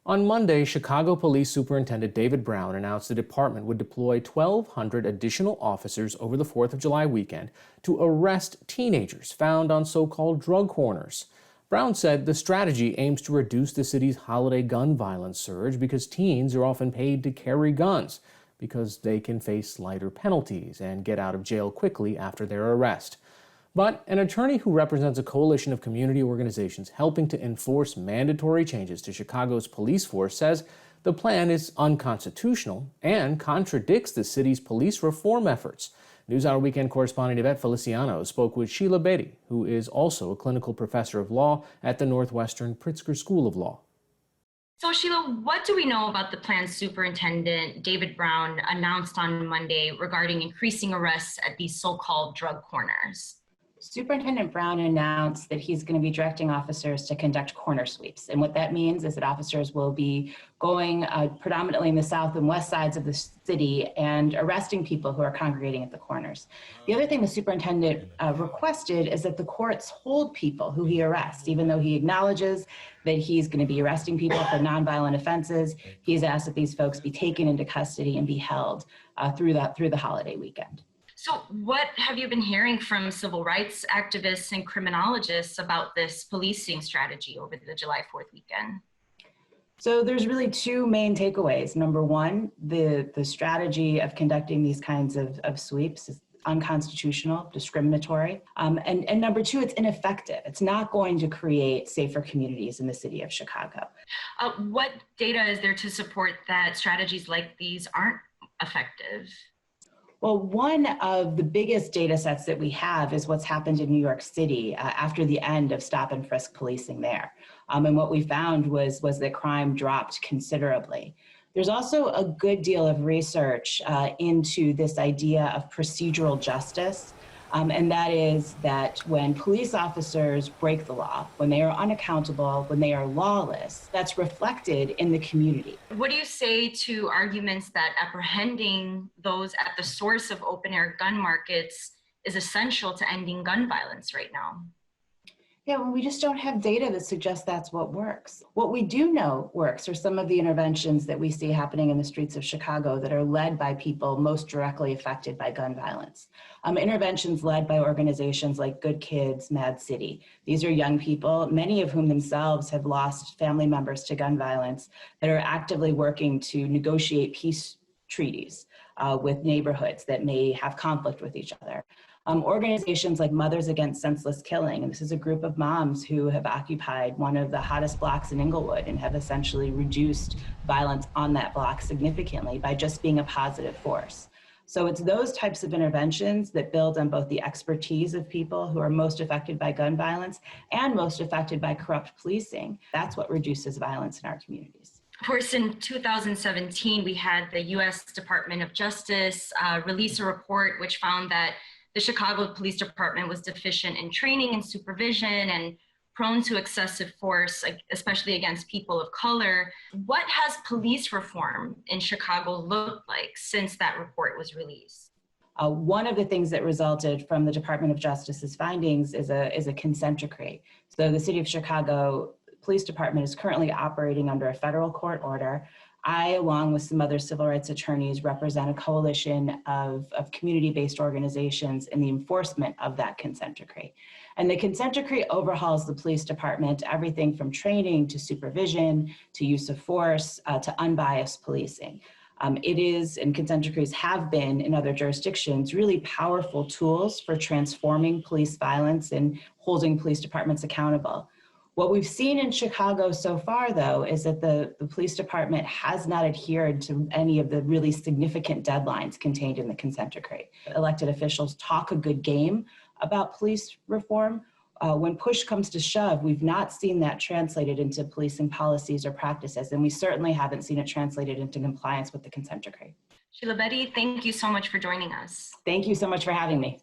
On Monday, Chicago Police Superintendent David Brown announced the department would deploy 1,200 additional officers over the 4th of July weekend to arrest teenagers found on so-called drug corners. Brown said the strategy aims to reduce the city's holiday gun violence surge because teens are often paid to carry guns because they can face lighter penalties and get out of jail quickly after their arrest. But an attorney who represents a coalition of community organizations helping to enforce mandatory changes to Chicago's police force says the plan is unconstitutional and contradicts the city's police reform efforts. NewsHour Weekend correspondent Yvette Feliciano spoke with Sheila Betty, who is also a clinical professor of law at the Northwestern Pritzker School of Law. So Sheila, what do we know about the plan Superintendent David Brown announced on Monday regarding increasing arrests at these so-called drug corners? Superintendent Brown announced that he's going to be directing officers to conduct corner sweeps. And what that means is that officers will be going predominantly in the south and west sides of the city and arresting people who are congregating at the corners. The other thing the superintendent requested is that the courts hold people who he arrests, even though he acknowledges that he's going to be arresting people for nonviolent offenses. He's asked that these folks be taken into custody and be held through the holiday weekend. So what have you been hearing from civil rights activists and criminologists about this policing strategy over the July 4th weekend? So there's really two main takeaways. Number one, the strategy of conducting these kinds of sweeps is unconstitutional, discriminatory. And number two, it's ineffective. It's not going to create safer communities in the city of Chicago. What data is there to support that strategies like these aren't effective? Well, one of the biggest data sets that we have is what's happened in New York City after the end of stop and frisk policing there. And what we found was that crime dropped considerably. There's also a good deal of research into this idea of procedural justice. And that is that when police officers break the law, when they are unaccountable, when they are lawless, that's reflected in the community. What do you say to arguments that apprehending those at the source of open-air gun markets is essential to ending gun violence right now? Yeah, well, we just don't have data that suggests that's what works. What we do know works are some of the interventions that we see happening in the streets of Chicago that are led by people most directly affected by gun violence. Interventions led by organizations like Good Kids, Mad City. These are young people, many of whom themselves have lost family members to gun violence, that are actively working to negotiate peace treaties with neighborhoods that may have conflict with each other. Organizations like Mothers Against Senseless Killing, and this is a group of moms who have occupied one of the hottest blocks in Inglewood and have essentially reduced violence on that block significantly by just being a positive force. So it's those types of interventions that build on both the expertise of people who are most affected by gun violence and most affected by corrupt policing. That's what reduces violence in our communities. Of course, in 2017, we had the U.S. Department of Justice release a report which found that the Chicago Police Department was deficient in training and supervision and prone to excessive force, especially against people of color. What has police reform in Chicago looked like since that report was released? One of the things that resulted from the Department of Justice's findings is a consent decree. So the City of Chicago Police Department is currently operating under a federal court order. I, along with some other civil rights attorneys, represent a coalition of community-based organizations in the enforcement of that consent decree. And the consent decree overhauls the police department, everything from training to supervision, to use of force, to unbiased policing. It is, and consent decrees have been in other jurisdictions, really powerful tools for transforming police violence and holding police departments accountable. What we've seen in Chicago so far, though, is that the police department has not adhered to any of the really significant deadlines contained in the consent decree. Elected officials talk a good game about police reform. When push comes to shove, we've not seen that translated into policing policies or practices, and we certainly haven't seen it translated into compliance with the consent decree. Sheila Betty, thank you so much for joining us. Thank you so much for having me.